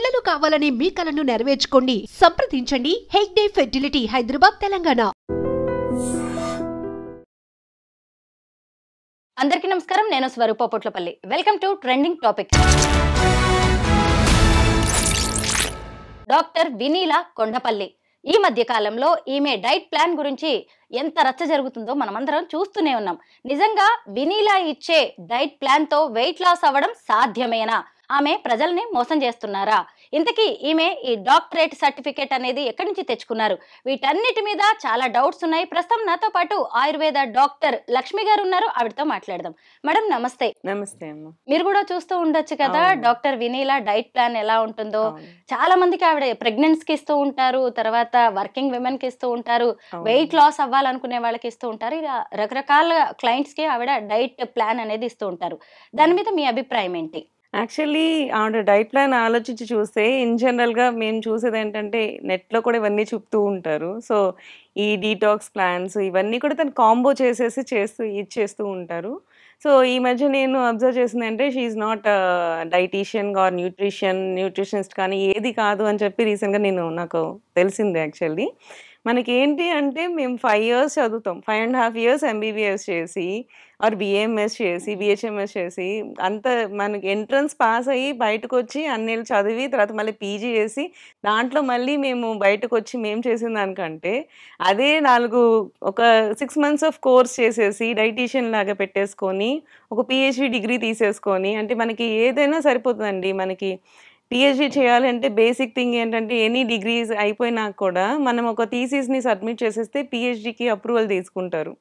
పిల్లలు కావాలని మీ కలను నెరవేర్చుకోండి. సంప్రదించండి హెగ్డే ఫెర్టిలిటీ, హైదరాబాద్, తెలంగాణ. అందరికీ నమస్కారం. నేను Swaroopa Potlapalli. Welcome to trending topic. Doctor Vinila Kondapalli ఈ మధ్య కాలంలో ఈమె డైట్ ప్లాన్ గురించి ఎంత రచ్చ జరుగుతుందో మనమందరం చూస్తూనే ఉన్నాం. నిజంగా వినీలా ఇచ్చే డైట్ ప్లాన్ తో వెయిట్ లాస్ అవ్వడం సాధ్యమేనా? ఆమె ప్రజల్ని మోసం చేస్తున్నారా? ఇంతకీ ఈమె ఈ డాక్టరేట్ సర్టిఫికేట్ అనేది ఎక్కడి నుంచి తెచ్చుకున్నారు? వీటన్నిటి మీద చాలా డౌట్స్ ఉన్నాయి. ప్రస్తుతం నాతో పాటు ఆయుర్వేద డాక్టర్ లక్ష్మి గారు ఉన్నారు. ఆవిడతో మాట్లాడదాం. మేడం నమస్తే. నమస్తే అమ్మ. మీరు కూడా చూస్తూ ఉండొచ్చు కదా డాక్టర్ వినీలా డైట్ ప్లాన్ ఎలా ఉంటుందో. చాలా మందికి ఆవిడ ప్రెగ్నెన్సీ కి ఇస్తూ ఉంటారు, తర్వాత వర్కింగ్ విమెన్ కి ఇస్తూ ఉంటారు, వెయిట్ లాస్ అవ్వాలనుకునే వాళ్ళకి ఇస్తూ ఉంటారు. ఇలా రకరకాల క్లయింట్స్ కి ఆవిడ డైట్ ప్లాన్ అనేది ఇస్తూ ఉంటారు. దాని మీద మీ అభిప్రాయం ఏంటి? యాక్చువల్లీ ఆవిడ డైట్ ప్లాన్ ఆలోచించి చూస్తే ఇన్ జనరల్గా మేము చూసేది ఏంటంటే నెట్లో కూడా ఇవన్నీ చెప్తూ ఉంటారు. సో ఈ డీటాక్స్ ప్లాన్స్ ఇవన్నీ కూడా తను కాంబో చేసేసి ఇచ్చేస్తూ ఉంటారు. సో ఈ మధ్య నేను అబ్జర్వ్ చేసింది అంటే she's not dietitian or nutritionist కానీ ఏది కాదు అని చెప్పి రీసెంట్గా నాకు తెలిసింది. యాక్చువల్లీ మనకి ఏంటి అంటే మేము 5 years చదువుతాం, 5.5 years ఎంబీబీఎస్ చేసి ఆర్ బిఏఎంఎస్ చేసి బిహెచ్ఎంఎస్ చేసి అంత మనకి ఎంట్రన్స్ పాస్ అయ్యి బయటకు వచ్చి అన్నేళ్ళు చదివి తర్వాత మళ్ళీ పీజీ చేసి దాంట్లో మళ్ళీ మేము బయటకు వచ్చి మేము చేసిన దానికంటే అదే ఒక 6 months ఆఫ్ కోర్స్ చేసేసి డైటీషియన్ లాగా పెట్టేసుకొని ఒక పిహెచ్డి డిగ్రీ తీసేసుకొని అంటే మనకి ఏదైనా సరిపోతుందండి. మనకి పిహెచ్డి చేయాలంటే బేసిక్ థింగ్ ఏంటంటే ఎనీ డిగ్రీస్ అయిపోయినాక కూడా మనం ఒక థీసిస్ని సబ్మిట్ చేసేస్తే పిహెచ్డికి అప్రూవల్ తీసుకుంటారు.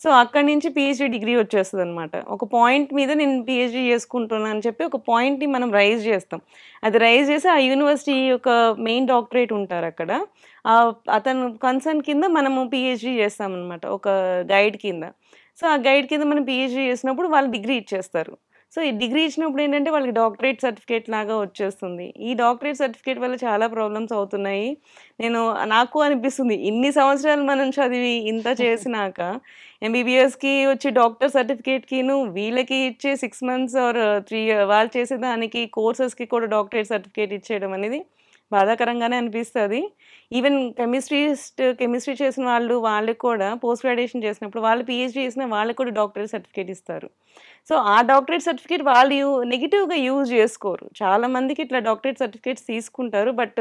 సో అక్కడి నుంచి పిహెచ్డి డిగ్రీ వచ్చేస్తుంది అనమాట. ఒక పాయింట్ మీద నేను పిహెచ్డి చేసుకుంటున్నాను అని చెప్పి ఒక పాయింట్ని మనం రైజ్ చేస్తాం. అది రైజ్ చేసి ఆ యూనివర్సిటీ యొక్క మెయిన్ డాక్టరేట్ ఉంటారు అక్కడ, అతను కన్సర్న్ కింద మనము పిహెచ్డి చేస్తామన్నమాట ఒక గైడ్ కింద. సో ఆ గైడ్ కింద మనం పిహెచ్డి చేసినప్పుడు వాళ్ళు డిగ్రీ ఇచ్చేస్తారు. సో ఈ డిగ్రీ ఇచ్చినప్పుడు ఏంటంటే వాళ్ళకి డాక్టరేట్ సర్టిఫికేట్ లాగా వచ్చేస్తుంది. ఈ డాక్టరేట్ సర్టిఫికేట్ వల్ల చాలా ప్రాబ్లమ్స్ అవుతున్నాయి. నాకు అనిపిస్తుంది ఇన్ని సంవత్సరాలు మనం చదివి ఇంత చేసినాక ఎంబీబీఎస్కి వచ్చి డాక్టర్ సర్టిఫికేట్కిను వీళ్ళకి ఇచ్చే 6 months ఆర్ 3 వాళ్ళు చేసేదానికి కోర్సెస్కి కూడా డాక్టరేట్ సర్టిఫికేట్ ఇచ్చేయడం అనేది బాధాకరంగానే అనిపిస్తుంది. ఈవెన్ కెమిస్ట్రీ చేసిన వాళ్ళకి కూడా పోస్ట్ గ్రాడ్యుయేషన్ చేసినప్పుడు వాళ్ళు పిహెచ్డి చేసిన వాళ్ళకి కూడా డాక్టరేట్ సర్టిఫికేట్ ఇస్తారు. సో ఆ డాక్టరేట్ సర్టిఫికేట్ వాళ్ళు నెగిటివ్గా యూజ్ చేసుకోరు. చాలామందికి ఇట్లా డాక్టరేట్ సర్టిఫికేట్స్ తీసుకుంటారు, బట్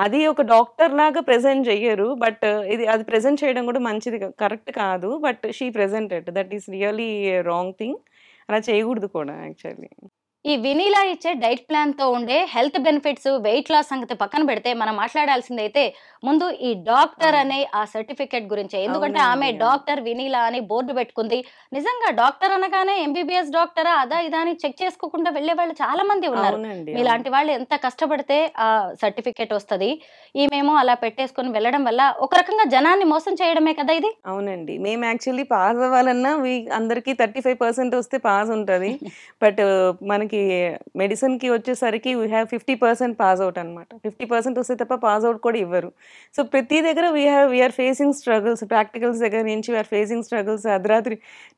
అది ఒక డాక్టర్ లాగా ప్రెజెంట్ చెయ్యరు. బట్ అది ప్రెజెంట్ చేయడం కూడా మంచిది కరెక్ట్ కాదు. But she presented, that is really wrong thing. అలా చేయకూడదు కూడా యాక్చువల్లీ. ఈ వినీలా ఇచ్చే డైట్ ప్లాన్ తో ఉండే హెల్త్ బెనిఫిట్స్, వెయిట్ లాస్ సంగతి పక్కన పెడితే మనం మాట్లాడాల్సింది అయితే ముందు ఈ డాక్టర్ అనే ఆ సర్టిఫికేట్ గురించే. ఎందుకంటే ఆమె డాక్టర్ వినీలా అని బోర్డు పెట్టుకుంది. నిజంగా డాక్టర్ అనగానే ఎంబీబీఎస్ డాక్టరా అదా ఇదా అని చెక్ చేసుకోకుండా వెళ్లే వాళ్ళు చాలా మంది ఉన్నారు. మీలాంటి వాళ్ళు ఎంత కష్టపడితే ఆ సర్టిఫికేట్ వస్తుంది. ఈమెమో అలా పెట్టేసుకుని వెళ్ళడం వల్ల ఒక రకంగా జనాన్ని మోసం చేయడమే కదా ఇది. అవునండి. మేము యాక్చువల్లీ పాస్ అవ్వాలన్నా అందరికి 35% వస్తే పాస్ ఉంటుంది. బట్ మనకి మెడిసిన్కి వచ్చేసరికి వీ హ్యావ్ 50% పాస్ అవుట్ అనమాట. 50% వస్తే తప్ప పాస్ అవుట్ కూడా ఇవ్వరు. సో ప్రతి దగ్గర వీఆర్ ఫేసింగ్ స్ట్రగుల్స్. ప్రాక్టికల్స్ దగ్గర నుంచి వీఆర్ ఫేసింగ్ స్ట్రగుల్స్. అర్ధరాత్రి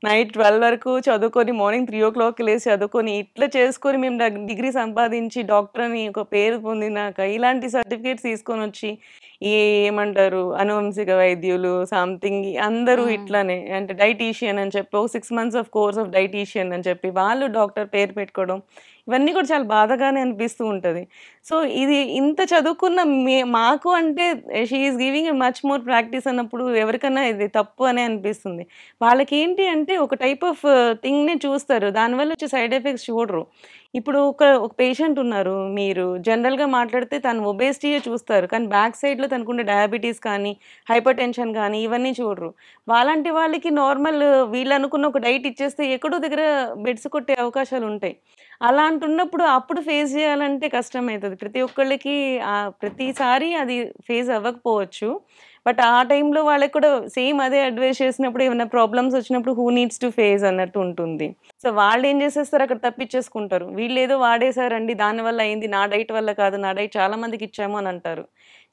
నైట్ 12 వరకు చదువుకొని మార్నింగ్ 3 o'clock లేసి చదువుకొని ఇట్లా చేసుకొని మేము డిగ్రీ సంపాదించి డాక్టర్ అని ఒక పేరు పొందినాక ఇలాంటి సర్టిఫికేట్స్ తీసుకొని వచ్చి ఏమంటారు అనువంశిక వైద్యులు సంథింగ్ అందరూ ఇట్లానే అంటే డైటీషియన్ అని చెప్పి 6 months of course of dietitian అని చెప్పి వాళ్ళు డాక్టర్ పేరు పెట్టుకోవడం ఇవన్నీ కూడా చాలా బాధగానే అనిపిస్తూ ఉంటుంది. సో ఇది ఇంత చదువుకున్న మాకు అంటే she is giving much more practice అన్నప్పుడు ఎవరికన్నా ఇది తప్పు అనే అనిపిస్తుంది. వాళ్ళకి ఏంటి అంటే ఒక టైప్ ఆఫ్ థింగ్ని చూస్తారు, దానివల్ల వచ్చే సైడ్ ఎఫెక్ట్స్ చూడరు. ఇప్పుడు ఒక పేషెంట్ ఉన్నారు, మీరు జనరల్గా మాట్లాడితే తను ఒబేసిటీయే చూస్తారు, కానీ బ్యాక్ సైడ్లో తనకుండే డయాబెటీస్ కానీ హైపర్ టెన్షన్ కానీ ఇవన్నీ చూడరు. వాళ్ళంటి వాళ్ళకి నార్మల్ వీళ్ళు అనుకున్న ఒక డైట్ ఇచ్చేస్తే ఎక్కడో దగ్గర బెడ్స్ కొట్టే అవకాశాలు ఉంటాయి. అలాంటి ఉన్నప్పుడు అప్పుడు ఫేస్ చేయాలంటే కష్టమవుతుంది. ప్రతి ఒక్కళ్ళకి ప్రతిసారి అది ఫేస్ అవ్వకపోవచ్చు. బట్ ఆ టైంలో వాళ్ళకి కూడా సేమ్ అదే అడ్వైస్ చేసినప్పుడు ఏమైనా ప్రాబ్లమ్స్ వచ్చినప్పుడు హూ నీడ్స్ టు ఫేస్ అన్నట్టు ఉంటుంది. సో వాళ్ళు ఏం చేసేస్తారు, అక్కడ తప్పించేసుకుంటారు. వీళ్ళు ఏదో వాడేశారండి దానివల్ల అయింది, నా డైట్ వల్ల కాదు, నా డైట్ చాలా మందికి ఇచ్చాము అని అంటారు.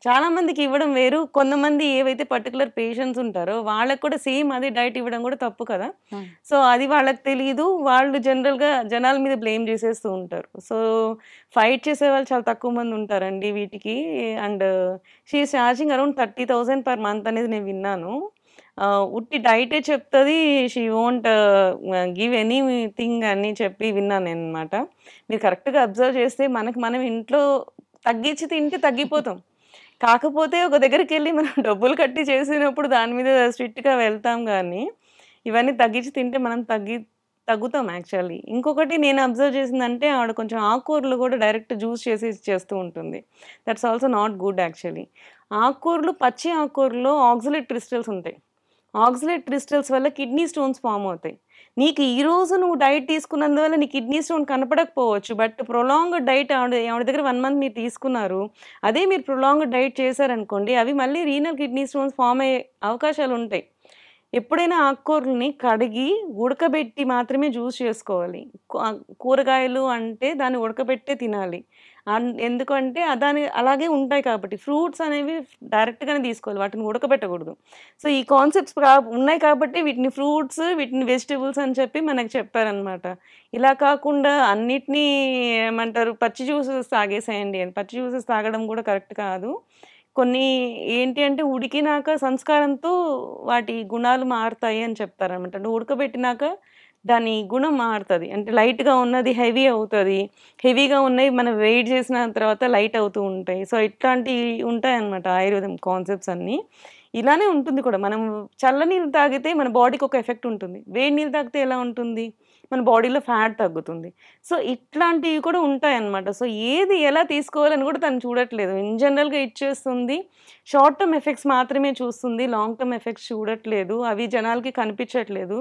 చాలా మందికి ఇవ్వడం వేరు, కొంతమంది ఏవైతే పర్టికులర్ పేషెంట్స్ ఉంటారో వాళ్ళకి కూడా సేమ్ అదే డైట్ ఇవ్వడం కూడా తప్పు కదా. సో అది వాళ్ళకి తెలియదు, వాళ్ళు జనరల్గా జనాల మీద బ్లేమ్ చేసేస్తూ ఉంటారు. సో ఫైట్ చేసే వాళ్ళు చాలా తక్కువ మంది ఉంటారండి వీటికి. And she is charging around 30,000 per month అనేది నేను విన్నాను. ఉట్టి డైటే చెప్తుంది, షీ వోంట్ గివ్ ఎనీథింగ్ అని చెప్పి విన్నాను నేను అనమాట. మీరు కరెక్ట్గా అబ్జర్వ్ చేస్తే మనం ఇంట్లో తగ్గించి తింటే తగ్గిపోతాం. కాకపోతే ఒక దగ్గరికి వెళ్ళి మనం డబ్బులు కట్టి చేసినప్పుడు దాని మీద స్ట్రిక్ట్గా వెళ్తాం, కానీ ఇవన్నీ తగ్గించి తింటే మనం తగ్గుతాం యాక్చువల్లీ. ఇంకొకటి నేను అబ్జర్వ్ చేసిందంటే ఆవిడ కొంచెం ఆకుకూరలు కూడా డైరెక్ట్ జ్యూస్ చేసి చేస్తూ ఉంటుంది. That's also not good actually. ఆకుకూరలు, పచ్చి ఆకుకూరలో ఆక్సలేట్ క్రిస్టల్స్ ఉంటాయి. ఆక్సలేట్ క్రిస్టల్స్ వల్ల కిడ్నీ స్టోన్స్ ఫామ్ అవుతాయి. నీకు ఈరోజు నువ్వు డైట్ తీసుకున్నందువల్ల నీ కిడ్నీ స్టోన్ కనపడకపోవచ్చు, బట్ ప్రొలాంగ్డ్ డైట్ ఆవిడ దగ్గర 1 మంత్ మీరు తీసుకున్నారు, అదే మీరు ప్రొలాంగ్డ్ డైట్ చేశారనుకోండి, అవి మళ్ళీ రీనల్ కిడ్నీ స్టోన్స్ ఫామ్ అయ్యే అవకాశాలు ఉంటాయి. ఎప్పుడైనా ఆకుకూరలని కడిగి ఉడకబెట్టి మాత్రమే జ్యూస్ చేసుకోవాలి. కూరగాయలు అంటే దాన్ని ఉడకబెట్టే తినాలి. ఎందుకంటే దాని అలాగే ఉంటాయి కాబట్టి. ఫ్రూట్స్ అనేవి డైరెక్ట్గానే తీసుకోవాలి, వాటిని ఉడకబెట్టకూడదు. సో ఈ కాన్సెప్ట్స్ ఉన్నాయి కాబట్టి వీటిని ఫ్రూట్స్, వీటిని వెజిటబుల్స్ అని చెప్పి మనకు చెప్పారనమాట. ఇలా కాకుండా అన్నిటినీ ఏమంటారు పచ్చి జ్యూసెస్ తాగేసేయండి అని. పచ్చి జ్యూసెస్ తాగడం కూడా కరెక్ట్ కాదు. కొన్ని ఏంటి అంటే ఉడికినాక సంస్కారంతో వాటి గుణాలు మారుతాయి అని చెప్తారనమాట. అంటే ఉడకబెట్టినాక దాని గుణం మారుతుంది. అంటే లైట్గా ఉన్నది హెవీ అవుతుంది, హెవీగా ఉన్నవి మనం వెయిట్ చేసిన తర్వాత లైట్ అవుతూ ఉంటాయి. సో ఇట్లాంటివి ఉంటాయన్నమాట ఆయుర్వేదం కాన్సెప్ట్స్ అన్నీ. ఇలానే ఉంటుంది కూడా. మనం చల్ల నీళ్ళు తాగితే మన బాడీకి ఒక ఎఫెక్ట్ ఉంటుంది, వేడి నీళ్ళు తాగితే ఎలా ఉంటుంది, మన బాడీలో ఫ్యాట్ తగ్గుతుంది. సో ఇట్లాంటివి కూడా ఉంటాయన్నమాట. సో ఏది ఎలా తీసుకోవాలని కూడా తను చూడట్లేదు, ఇన్ జనరల్గా ఇచ్చేస్తుంది. షార్ట్ టర్మ్ ఎఫెక్ట్స్ మాత్రమే చూస్తుంది, లాంగ్ టర్మ్ ఎఫెక్ట్స్ చూడట్లేదు. అవి జనాలకి కనిపించట్లేదు.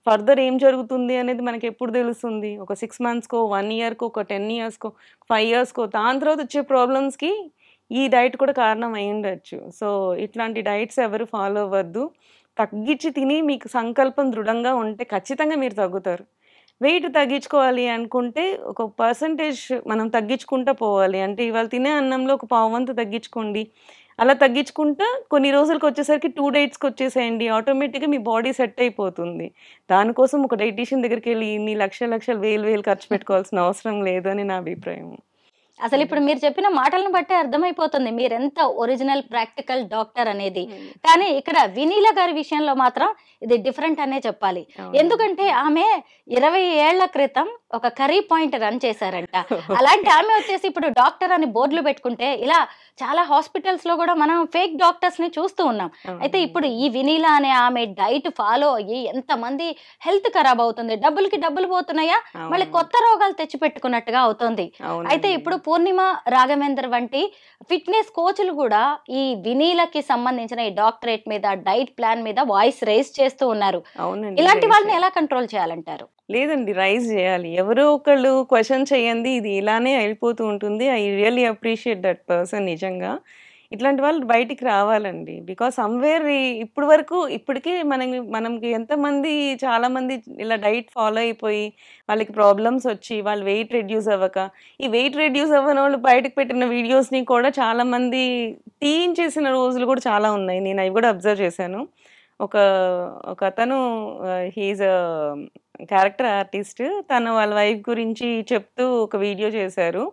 ఫర్దర్ ఏం జరుగుతుంది అనేది మనకి ఎప్పుడు తెలుస్తుంది? ఒక 6 మంత్స్కో, 1 ఇయర్కో, ఒక 10 ఇయర్స్కో, 5 ఇయర్స్కో. దాని తర్వాత వచ్చే ప్రాబ్లమ్స్కి ఈ డైట్ కూడా కారణం అయి ఉండొచ్చు. సో ఇట్లాంటి డైట్స్ ఎవరు ఫాలో అవ్వద్దు. తగ్గించి తిని మీకు సంకల్పం దృఢంగా ఉంటే ఖచ్చితంగా మీరు తగ్గుతారు. వెయిట్ తగ్గించుకోవాలి అనుకుంటే ఒక పర్సంటేజ్ మనం తగ్గించుకుంటూ పోవాలి. అంటే ఇవాళ తినే అన్నంలో ఒక పావు వంతు తగ్గించుకోండి. అలా తగ్గించుకుంటా కొన్ని రోజులకి వచ్చేసరికి 2 డేట్స్కి వచ్చేసేయండి. ఆటోమేటిక్గా మీ బాడీ సెట్ అయిపోతుంది. దానికోసం ఒక డైటీషియన్ దగ్గరికి వెళ్ళి ఇన్ని లక్షలు వేలు ఖర్చు పెట్టుకోవాల్సిన అవసరం లేదు అని నా అభిప్రాయం. అసలు ఇప్పుడు మీరు చెప్పిన మాటలను బట్టి అర్థమైపోతుంది మీరెంత ఒరిజినల్ ప్రాక్టికల్ డాక్టర్ అనేది. కానీ ఇక్కడ వినీల గారి విషయంలో మాత్రం ఇది డిఫరెంట్ అనే చెప్పాలి. ఎందుకంటే ఆమె 20 ఏళ్ల క్రితం ఒక కర్రీ పాయింట్ రన్ చేశారంట. అలాంటి ఆమె వచ్చేసి ఇప్పుడు డాక్టర్ అని బోర్డులు పెట్టుకుంటే ఇలా చాలా హాస్పిటల్స్ లో కూడా మనం ఫేక్ డాక్టర్స్ ని చూస్తూ ఉన్నాం. అయితే ఇప్పుడు ఈ వినీల అనే ఆమె డైట్ ఫాలో అయ్యి ఎంత మంది హెల్త్ ఖరాబ్ అవుతుంది, డబ్బులకి డబ్బులు పోతున్నాయా, మళ్ళీ కొత్త రోగాలు తెచ్చి పెట్టుకున్నట్టుగా అవుతుంది. అయితే ఇప్పుడు పూర్ణిమ రాఘవేందర్ వంటి ఫిట్నెస్ కోచ్లు కూడా ఈ వినీలకి సంబంధించిన ఈ డాక్టరేట్ మీద, డైట్ ప్లాన్ మీద వాయిస్ రైజ్ చేస్తూ ఉన్నారు. ఇలాంటి వాళ్ళని ఎలా కంట్రోల్ చేయాలంటారు? లేదండి, రైజ్ చేయాలి. ఎవరో ఒకళ్ళు క్వశ్చన్ చేయండి, ఇది ఇలానే వెళ్ళిపోతూ ఉంటుంది. I really appreciate that person. నిజంగా ఇట్లాంటి వాళ్ళు బయటికి రావాలండి. బికాస్ సమ్వేర్ ఇప్పుడు వరకు ఇప్పటికీ మనకి ఎంతమంది చాలామంది ఇలా డైట్ ఫాలో అయిపోయి వాళ్ళకి ప్రాబ్లమ్స్ వచ్చి వాళ్ళు వెయిట్ రెడ్యూస్ అవ్వక, ఈ వెయిట్ రెడ్యూస్ అవ్వని వాళ్ళు బయటకు పెట్టిన వీడియోస్ని కూడా చాలామంది తీయించేసిన రోజులు కూడా చాలా ఉన్నాయి. నేను అవి కూడా అబ్జర్వ్ చేశాను. ఒక అతను హీజ్ క్యారెక్టర్ ఆర్టిస్ట్, తను వాళ్ళ వైఫ్ గురించి చెప్తూ ఒక వీడియో చేశారు.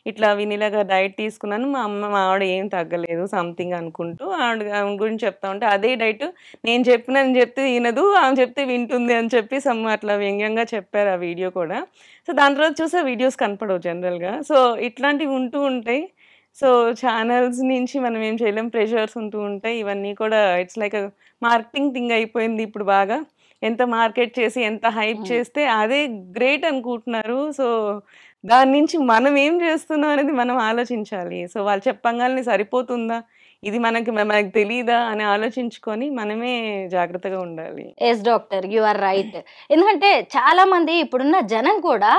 ఇట్లా వినీలాగా డైట్ తీసుకున్నాను, మా ఆవిడ ఏం తగ్గలేదు సంథింగ్ అనుకుంటూ ఆవిడ గురించి చెప్తా ఉంటే, అదే డైట్ నేను చెప్తే వినదు, ఆమె చెప్తే వింటుంది అని చెప్పి అట్లా వ్యంగ్యంగా చెప్పారు ఆ వీడియో కూడా. సో దాని తర్వాత చూసే వీడియోస్ కనపడవు జనరల్గా. సో ఇట్లాంటివి ఉంటూ ఉంటాయి. సో ఛానల్స్ నుంచి మనం ఏం చేయలేం, ప్రెషర్స్ ఉంటూ ఉంటాయి. ఇవన్నీ కూడా ఇట్స్ లైక్ మార్కెటింగ్ థింగ్ అయిపోయింది ఇప్పుడు బాగా. ఎంత మార్కెట్ చేసి ఎంత హైప్ చేస్తే అదే గ్రేట్ అనుకుంటున్నారు. సో దాని నుంచి మనం ఏం చేస్తున్నాం అనేది మనం ఆలోచించాలి. సో వాళ్ళు చెప్పంగానే సరిపోతుందా, ఇది మనకి తెలియదా అని ఆలోచించుకొని మనమే జాగ్రత్తగా ఉండాలి. Yes doctor, you are right. ఎందుకంటే చాలా మంది ఇప్పుడున్న జనం కూడా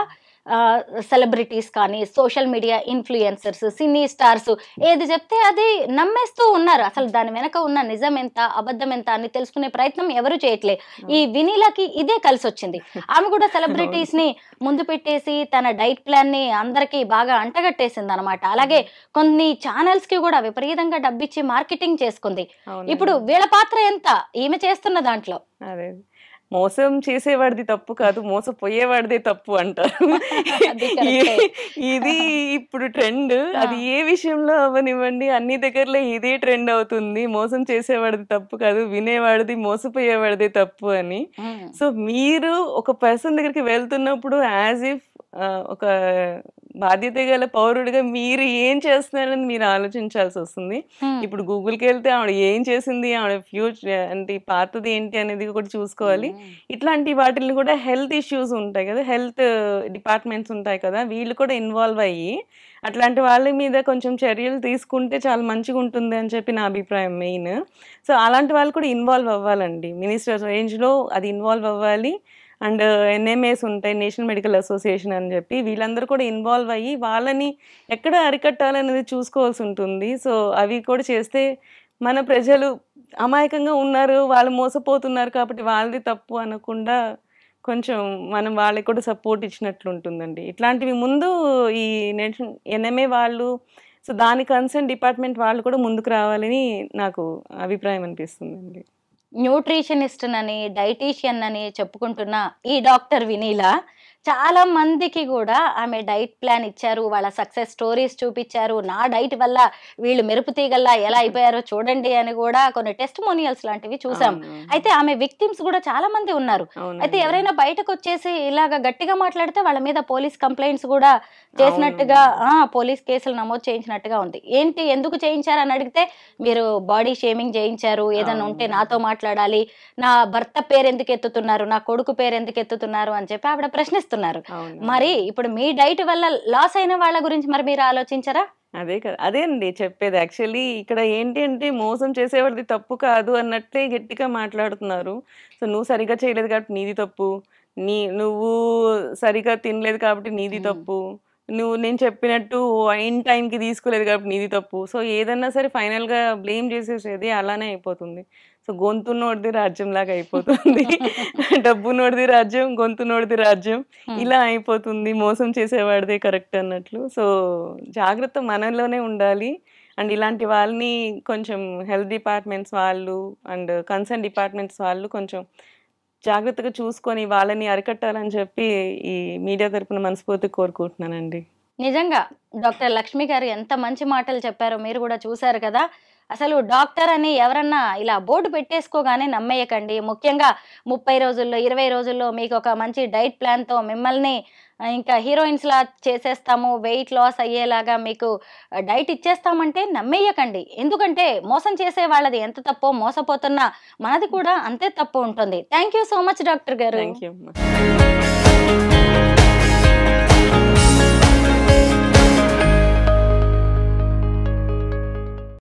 సెలబ్రిటీస్ కానీ, social media influencers, cine stars ఏది చెప్తే అది నమ్మేస్తూ ఉన్నారు. అసలు దాని వెనక ఉన్న నిజం ఎంత, అబద్ధం ఎంత అని తెలుసుకునే ప్రయత్నం ఎవరు చేయట్లే. ఈ వినీలాకి ఇదే కలిసి వచ్చింది. ఆమె కూడా సెలబ్రిటీస్ ని ముందు పెట్టేసి తన డైట్ ప్లాన్ ని అందరికి బాగా అంటగట్టేసింది అనమాట. అలాగే కొన్ని ఛానల్స్ కి కూడా విపరీతంగా డబ్బిచ్చి మార్కెటింగ్ చేసుకుంది. ఇప్పుడు వీళ్ళ పాత్ర ఎంత ఈమె చేస్తున్న దాంట్లో? అదే మోసం చేసేవాడిది తప్పు కాదు, మోసపోయేవాడిదే తప్పు అంటారు. ఇది ఇప్పుడు ట్రెండ్. అది ఏ విషయంలో అవ్వనివ్వండి, అన్ని దగ్గరలో ఇదే ట్రెండ్ అవుతుంది. మోసం చేసేవాడిది తప్పు కాదు, వినేవాడిది మోసపోయేవాడిదే తప్పు అని. సో మీరు ఒక పర్సన్ దగ్గరికి వెళ్తున్నప్పుడు యాజ్ ఇఫ్ ఒక బాధ్యత గల పౌరుడిగా మీరు ఏం చేస్తున్నారని మీరు ఆలోచించాల్సి వస్తుంది. ఇప్పుడు గూగుల్కి వెళ్తే ఆవిడ ఏం చేసింది, ఆవిడ ఫ్యూచర్ అంటే పాతది ఏంటి అనేది కూడా చూసుకోవాలి. ఇట్లాంటి వాటిని కూడా హెల్త్ ఇష్యూస్ ఉంటాయి కదా, హెల్త్ డిపార్ట్మెంట్స్ ఉంటాయి కదా, వీళ్ళు కూడా ఇన్వాల్వ్ అయ్యి అట్లాంటి వాళ్ళ మీద కొంచెం చర్యలు తీసుకుంటే చాలా మంచిగా ఉంటుంది అని చెప్పి నా అభిప్రాయం మెయిన్. సో అలాంటి వాళ్ళు కూడా ఇన్వాల్వ్ అవ్వాలండి, మినిస్టర్ రేంజ్లో అది ఇన్వాల్వ్ అవ్వాలి. అండ్ ఎన్ఎంఏస్ ఉంటాయి, నేషనల్ మెడికల్ అసోసియేషన్ అని చెప్పి, వీళ్ళందరూ కూడా ఇన్వాల్వ్ అయ్యి వాళ్ళని ఎక్కడ అరికట్టాలనేది చూసుకోవాల్సి ఉంటుంది. సో అవి కూడా చేస్తే మన ప్రజలు అమాయకంగా ఉన్నారు, వాళ్ళు మోసపోతున్నారు కాబట్టి వాళ్ళది తప్పు అనకుండా కొంచెం మనం వాళ్ళకి కూడా సపోర్ట్ ఇచ్చినట్లు ఉంటుందండి. ఇట్లాంటివి ముందు ఈ ఎన్ఎంఏ వాళ్ళు, సో దాని కన్సర్న్ డిపార్ట్మెంట్ వాళ్ళు కూడా ముందుకు రావాలని నాకు అభిప్రాయం అనిపిస్తుందండి. న్యూట్రిషనిస్ట్ అని, డైటీషియన్ అని చెప్పుకుంటున్న ఈ డాక్టర్ వినీలా చాలా మందికి కూడా ఆమె డైట్ ప్లాన్ ఇచ్చారు, వాళ్ళ సక్సెస్ స్టోరీస్ చూపించారు. నా డైట్ వల్ల వీళ్ళు మెరుపు తీగల్లా ఎలా అయిపోయారో చూడండి అని కూడా కొన్ని టెస్టిమోనియల్స్ లాంటివి చూసాం. అయితే ఆమె విక్టిమ్స్ కూడా చాలా మంది ఉన్నారు. అయితే ఎవరైనా బయటకు వచ్చేసి ఇలాగ గట్టిగా మాట్లాడితే వాళ్ళ మీద పోలీస్ కంప్లైంట్స్ కూడా చేసినట్టుగా, పోలీస్ కేసులు నమోదు చేయించినట్టుగా ఉంది. ఏంటి, ఎందుకు చేయించారు అని అడిగితే మీరు బాడీ షేమింగ్ చేయించారు, ఏదన్నా ఉంటే నాతో మాట్లాడాలి, నా భర్త పేరు ఎందుకు ఎత్తుతున్నారు, నా కొడుకు పేరు ఎందుకు ఎత్తుతున్నారు అని చెప్పి ఆవిడ ప్రశ్నిస్తున్నారు. మరి ఇప్పుడు మీ డైట్ వల్ల లాస్ అయిన వాళ్ళ గురించి మరి మీరు ఆలోచించరా? అదే కదా, అదే అండి చెప్పేది. యాక్చువల్లీ ఇక్కడ ఏంటి అంటే మోసం చేసేవాడిది తప్పు కాదు అన్నట్లే గట్టిగా మాట్లాడుతున్నారు. సో నువ్వు సరిగా చేయలేదు కాబట్టి నీది తప్పు, నువ్వు సరిగా తినలేదు కాబట్టి నీది తప్పు, నేను చెప్పినట్టు అయిన టైంకి తీసుకోలేదు కాబట్టి నీది తప్పు. సో ఏదన్నా సరే ఫైనల్గా బ్లేమ్ చేసేసేది అలానే అయిపోతుంది. సో గొంతున్నోడిది రాజ్యం లాగా అయిపోతుంది. డబ్బునోడిది రాజ్యం, గొంతునోడిది రాజ్యం, ఇలా అయిపోతుంది. మోసం చేసేవాడిదే కరెక్ట్ అన్నట్లు. సో జాగ్రత్త మనలోనే ఉండాలి. అండ్ ఇలాంటి వాళ్ళని కొంచెం హెల్త్ డిపార్ట్మెంట్స్ వాళ్ళు అండ్ కన్సర్న్ డిపార్ట్మెంట్స్ వాళ్ళు కొంచెం జాగ్రత్తగా చూసుకొని వాళ్ళని అరికట్టాలని చెప్పి ఈ మీడియా తరపున మనస్ఫూర్తిగా కోరుకుంటున్నానండి. నిజంగా డాక్టర్ లక్ష్మి గారు ఎంత మంచి మాటలు చెప్పారో మీరు కూడా చూశారు కదా. అసలు డాక్టర్ అని ఎవరన్నా ఇలా బోర్డు పెట్టేసుకోగానే నమ్మేయకండి. ముఖ్యంగా 30 రోజుల్లో 20 రోజుల్లో మీకు ఒక మంచి డైట్ ప్లాన్తో మిమ్మల్ని ఇంకా హీరోయిన్స్ లా చేసేస్తాము, వెయిట్ లాస్ అయ్యేలాగా మీకు డైట్ ఇచ్చేస్తామంటే నమ్మేయకండి. ఎందుకంటే మోసం చేసే వాళ్ళది ఎంత తప్పో మోసపోతున్నా మనది కూడా అంతే తప్పు ఉంటుంది. Thank you so much doctor గారు. Thank you.